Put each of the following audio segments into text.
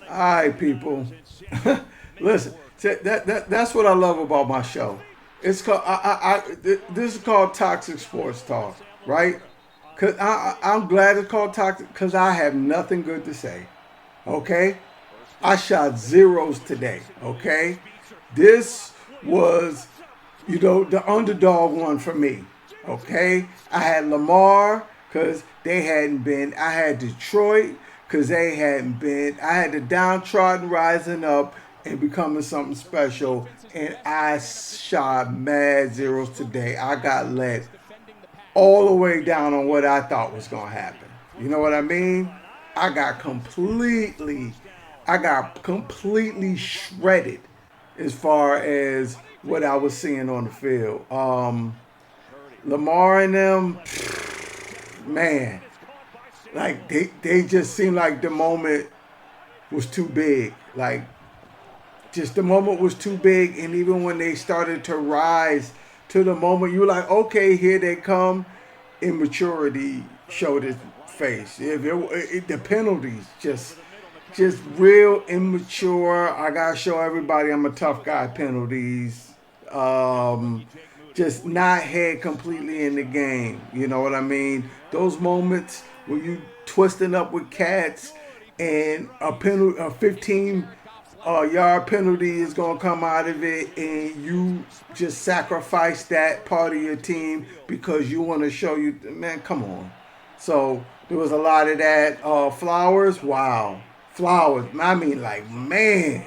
All right, people. Listen, that's what I love about my show. It's called this is called Toxic Sports Talk, right? Cause I'm glad it's called Toxic because I have nothing good to say. Okay, I shot zeros today. Okay, this was the underdog one for me. Okay, I had Lamar because they hadn't been. I had Detroit because they hadn't been. I had the downtrodden rising up and becoming something special, and I shot mad zeros today. I got let all the way down on what I thought was gonna happen. You know what I mean? I got completely, I got completely shredded as far as what I was seeing on the field. Lamar and them, man, like they just seemed like the moment was too big. Like just the moment was too big, and even when they started to rise to the moment, you were like, okay, here they come. Immaturity showed its face. The penalties just real immature. I gotta show everybody I'm a tough guy. Penalties, just not head completely in the game. You know what I mean? Those moments where you twisting up with cats and a penalty, a 15 yard penalty is gonna come out of it, and you just sacrifice that part of your team because you want to show you, man. Come on. So there was a lot of that. Flowers, wow. Flowers. I mean, like, man.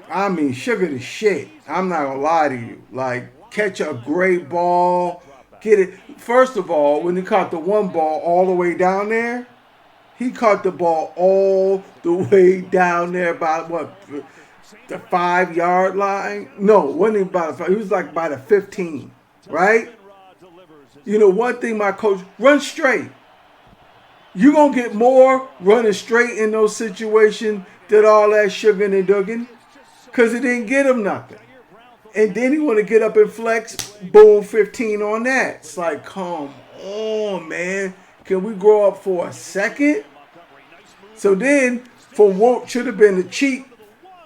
I mean, sugar the shit. I'm not gonna lie to you. Like, catch a great ball, get it. First of all, when he caught the one ball all the way down there, he caught the ball all the way down there about what, the 5 yard line? No, wasn't even about the 5. He was like by the 15, right? You know, one thing my coach, run straight. You're going to get more running straight in those situations than all that sugar and dugging because it didn't get him nothing. And then he want to get up and flex, boom, 15 on that. It's like, come on, man. Can we grow up for a second? So then, from what should have been a cheap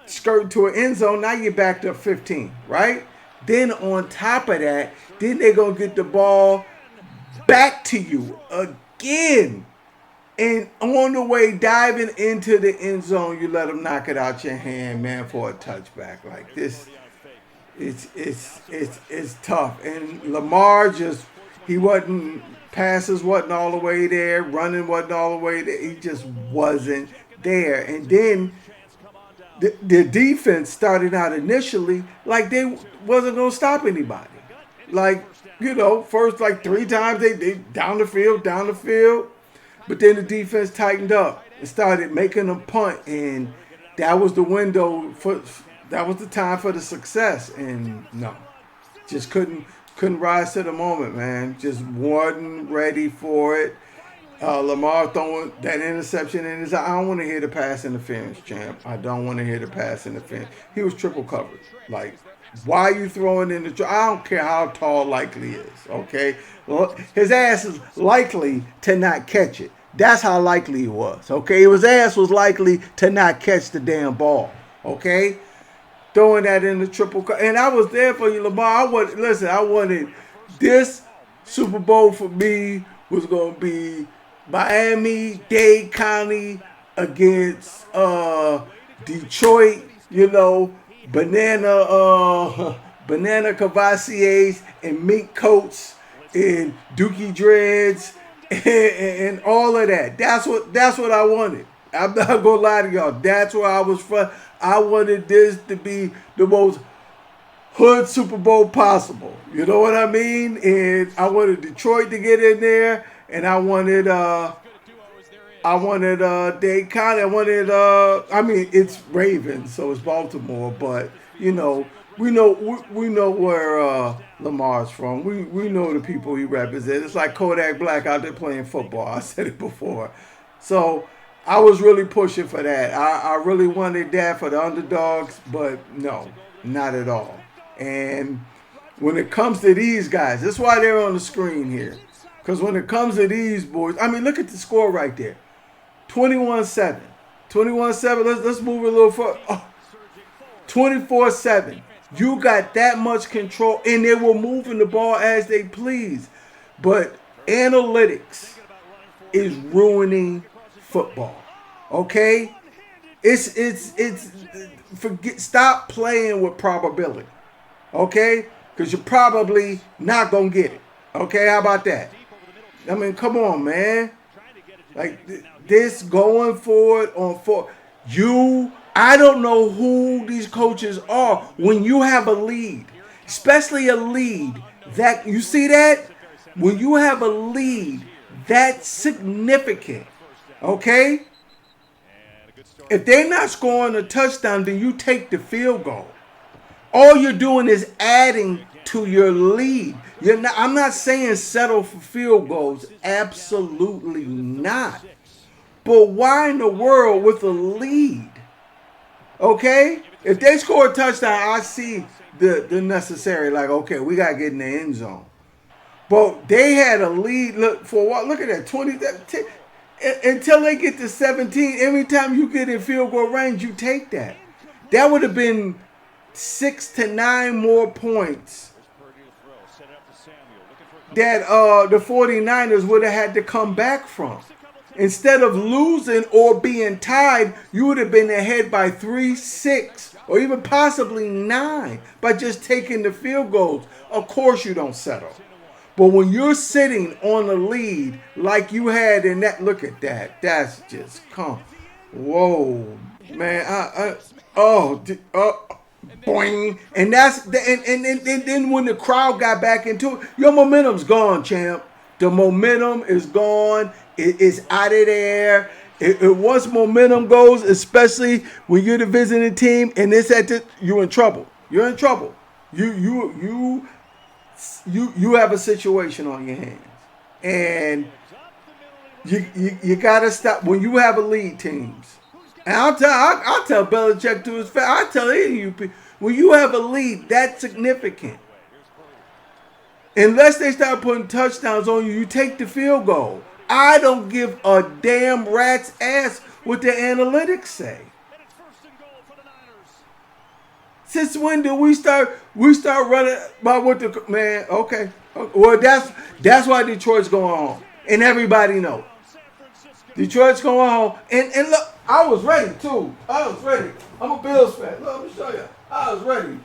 skirt to an end zone, now you're back to 15, right? Then on top of that, then they're going to get the ball back to you again. And on the way diving into the end zone, you let them knock it out your hand, man, for a touchback. Like this, it's tough. And Lamar just, he wasn't, passes wasn't all the way there, running wasn't all the way there. He just wasn't there. And then the defense started out initially like they wasn't gonna stop anybody. Like, first like 3 times they down the field. But then the defense tightened up and started making them punt, and that was the window that was the time for the success. And no, just couldn't rise to the moment, man. Just wasn't ready for it. Lamar throwing that interception in his eye. I don't want to hear the pass interference, champ. I don't want to hear the pass interference. He was triple covered. Like, why are you throwing in the? I don't care how tall Likely is. Okay, well, his ass is likely to not catch it. That's how likely he was. Okay, his ass was likely to not catch the damn ball. Okay, throwing that in the triple cover, and I was there for you, Lamar. I wanted this Super Bowl for me was gonna be Miami-Dade County against Detroit, banana Cavassiers and mink coats and Dookie dreads and all of that. That's what I wanted. I'm not gonna lie to y'all. That's where I was from. I wanted this to be the most hood Super Bowl possible. You know what I mean? And I wanted Detroit to get in there, and I wanted Dade County. It's Ravens, so it's Baltimore, but we know where Lamar's from. We know the people he represents. It's like Kodak Black out there playing football. I said it before. So I was really pushing for that. I really wanted that for the underdogs, but no, not at all. And when it comes to these guys, that's why they're on the screen here. Because when it comes to these boys, look at the score right there. 21-7. 21-7. Let's move it a little further. 24-7. You got that much control, and they were moving the ball as they please. But analytics is ruining football. Okay? It's stop playing with probability. Okay? Because you're probably not gonna get it. Okay, how about that? I mean, come on, man. Like this going forward on for you. I don't know who these coaches are when you have a lead, especially a lead that you see that when you have a lead that's significant. Okay, if they're not scoring a touchdown, then you take the field goal. All you're doing is adding to your lead. I'm not saying settle for field goals. Absolutely not. But why in the world with a lead? Okay? If they score a touchdown, I see the necessary, like, okay, we got to get in the end zone. But they had a lead. Look for what? Look at that. 20. Until they get to 17, every time you get in field goal range, you take that. That would have been 6 to 9 more points that the 49ers would have had to come back from. Instead of losing or being tied, you would have been ahead by 3, 6, or even possibly 9 by just taking the field goals. Of course you don't settle. But when you're sitting on the lead like you had in that, look at that. That's just whoa, man. Boing. And then when the crowd got back into it, your momentum's gone, champ. The momentum is gone. It's out of there. Once momentum goes, especially when you're the visiting team, and it's you're in trouble. You're in trouble. You have a situation on your hands, and you gotta stop when you have a lead teams. And I'll tell Belichick to his face. I'll tell any of you people, when you have a lead, that's significant. Unless they start putting touchdowns on you, you take the field goal. I don't give a damn rat's ass what the analytics say. Since when do we start running about what the man? Okay, well that's why Detroit's going on, and everybody knows Detroit's going on. And look, I was ready too. I was ready. I'm a Bills fan. Look, let me show you. I was ready.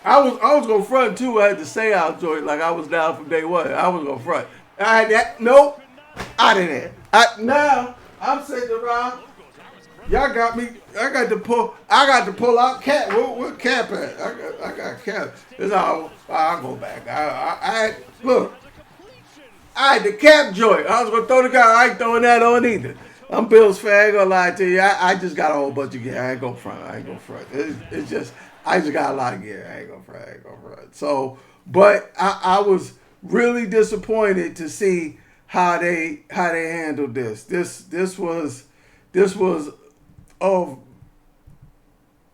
I was gonna front too. I had to say out to it like I was down from day one. I was gonna front. I had that. Nope. Out of there. Now I'm sitting around. Y'all got me. I got to pull out Cap. Where Cap at? I got Cap. It's all. I'll go back. I look. I had the Cap joint. I was gonna throw the guy. I ain't throwing that on either. I'm Bills fan. I ain't gonna lie to you. I just got a whole bunch of gear. I ain't gonna front. It's just. I just got a lot of gear. I ain't gonna front. So, but I was really disappointed to see how they handled this. This was of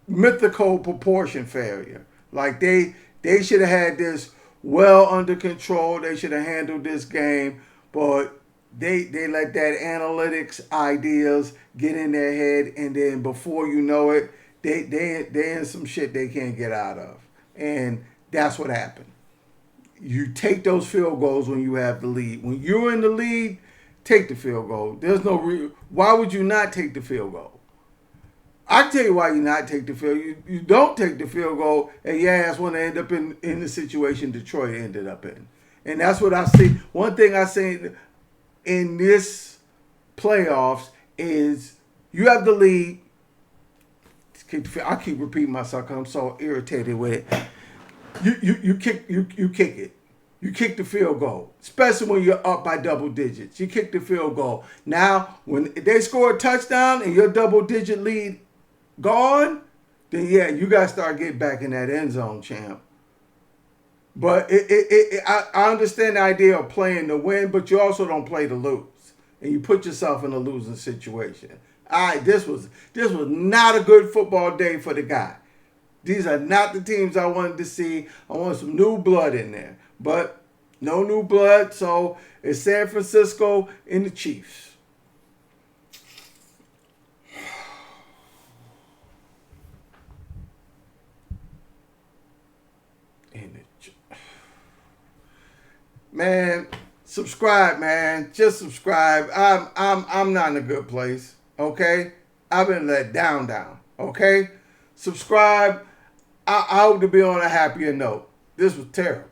mythical proportion failure. Like they should have had this well under control. They should have handled this game, but they let that analytics ideas get in their head, and then before you know it, they in some shit they can't get out of, and that's what happened. You take those field goals when you have the lead. When you're in the lead, take the field goal. There's no why would you not take the field goal? I can tell you why you not take the field. You don't take the field goal, and your ass want to end up in the situation Detroit ended up in. And that's what I see. One thing I see in this playoffs is you have the lead. I keep repeating myself because I'm so irritated with it. You kick it. You kick the field goal, especially when you're up by double digits. You kick the field goal. Now, when they score a touchdown and your double-digit lead gone, then yeah, you got to start getting back in that end zone, champ. But I understand the idea of playing to win, but you also don't play to lose, and you put yourself in a losing situation. All right, this was not a good football day for the guy. These are not the teams I wanted to see. I want some new blood in there, but no new blood. So it's San Francisco and the Chiefs. Man, subscribe, man. Just subscribe. I'm not in a good place. Okay? I've been let down. Okay? Subscribe. I hope to be on a happier note. This was terrible.